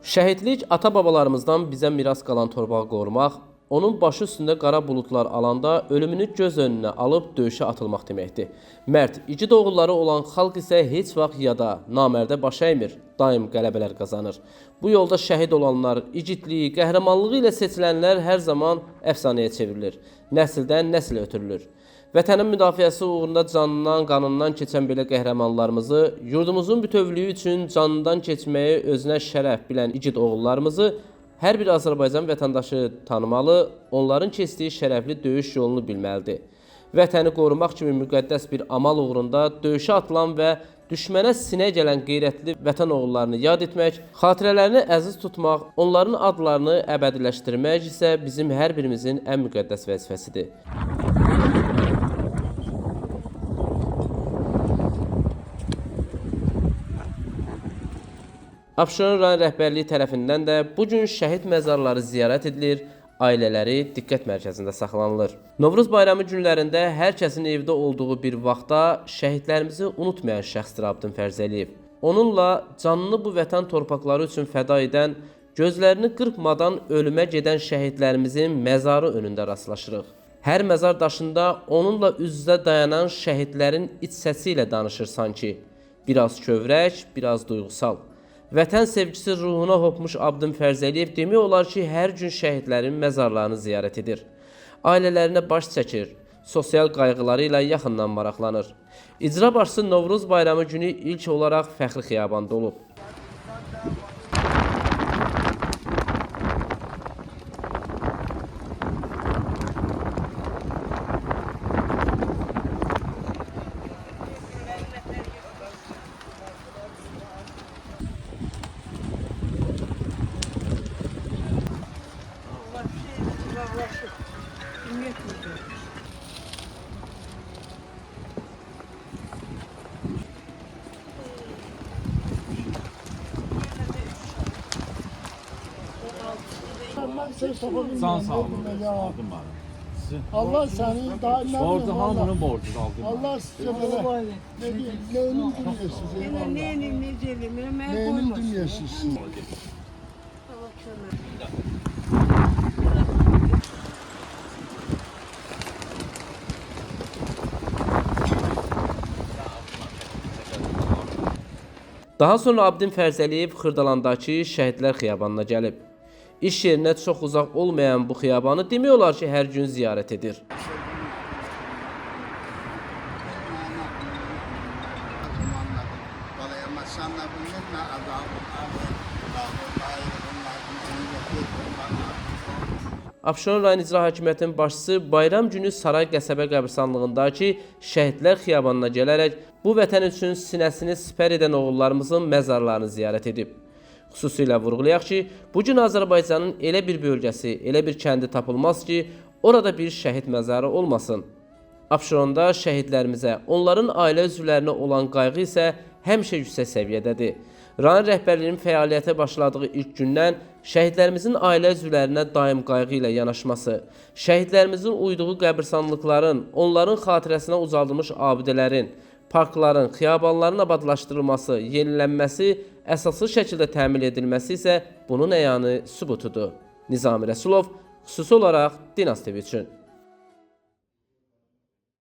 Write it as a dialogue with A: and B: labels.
A: Şəhidlik ata-babalarımızdan bizə miras qalan torpağı qorumaq, onun başı üstündə qara buludlar alanda ölümünü göz önünə alıb döyüşə atılmaq deməkdir. Mərd, igid oğulları olan xalq isə heç vaxt yada, namərdə baş əymir, daim qələbələr qazanır. Bu yolda şəhid olanlar, igidliyi, qəhrəmanlığı ilə seçilənlər hər zaman əfsanəyə çevrilir, nəsildən nəslə ötürülür. Vətənin müdafiəsi uğrunda canından, qanından keçən belə qəhrəmanlarımızı, yurdumuzun bütövlüyü üçün canından keçməyi özünə şərəf bilən igid oğullarımızı hər bir Azərbaycan vətəndaşı tanımalı, onların keçdiyi şərəfli döyüş yolunu bilməlidir. Vətəni qorumaq kimi müqəddəs bir amal uğrunda döyüşə atılan və düşmənə sinə gələn qeyrətli vətən oğullarını yad etmək, xatirələrini əziz tutmaq, onların adlarını əbədiləşdirmək isə bizim hər birimizin ən müqəddəs vəzifəsidir. Abşeron rayon rəhbərliyi tərəfindən də bu gün şəhid məzarları ziyarət edilir, ailələri diqqət mərkəzində saxlanılır. Novruz bayramı günlərində hər kəsin evdə olduğu bir vaxtda şəhidlərimizi unutmayan şəxsdir Abdin Fərzəliyev. Onunla canını bu vətən torpaqları üçün fəda edən, gözlərini qırpmadan ölümə gedən şəhidlərimizin məzarı önündə rastlaşırıq. Hər məzar daşında onunla üz-üzə dayanan şəhidlərin iç səsi ilə danışır sanki. Biraz kövrək, biraz duyğusal. Vətən sevgisi ruhuna hopmuş Abdin Fərzəliyev demək olar ki, hər gün şəhidlərin məzarlarını ziyarət edir. Ailələrinə baş çəkir, sosial qayğıları ilə yaxından maraqlanır. İcra başçısı Novruz bayramı günü ilk olaraq Fəxri Xiyabanda olub.
B: Can sağ olun.
C: Allah seni daim
B: Borcu hamının borcu aldım.
C: Allah size böyle neyinin dünyasız.
D: Neyinin neceli,
C: Neyinin dünyasız.
A: Daha sonra Abdin Fərzəliyev Xırdalandakı Şəhidlər Xiyabanına gəlib. İş yerinə çox uzaq olmayan bu xiyabanı demək olar ki, hər gün ziyarət edir. Abşeron rayon İcra Hakimiyyətinin başçısı bayram günü Saray qəsəbə qəbirstanlığındakı Şəhidlər Xiyabanına gələrək bu vətən üçün sinəsini sipər edən oğullarımızın məzarlarını ziyarət edib. Xüsusilə vurğulayaq ki, bu gün Azərbaycanın elə bir bölgəsi, elə bir kəndi tapılmaz ki, orada bir şəhid məzarı olmasın. Abşeronda şəhidlərimizə, onların ailə üzvlərinə olan qayğı isə həmişə yüksək səviyyədədir. Rayon rəhbərliyinin fəaliyyətə başladığı ilk gündən şəhidlərimizin ailə üzvlərinə daim qayğı ilə yanaşması, şəhidlərimizin uyduğu qəbirstanlıqların, onların xatirəsinə ucaldılmış abidələrin, parkların, xiyabanların abadlaşdırılması, yenilənməsi, əsaslı şəkildə təmin edilməsi isə bunun əyanı sübutudur. Nizami Rəsulov, xüsusi olaraq Dinas TV üçün.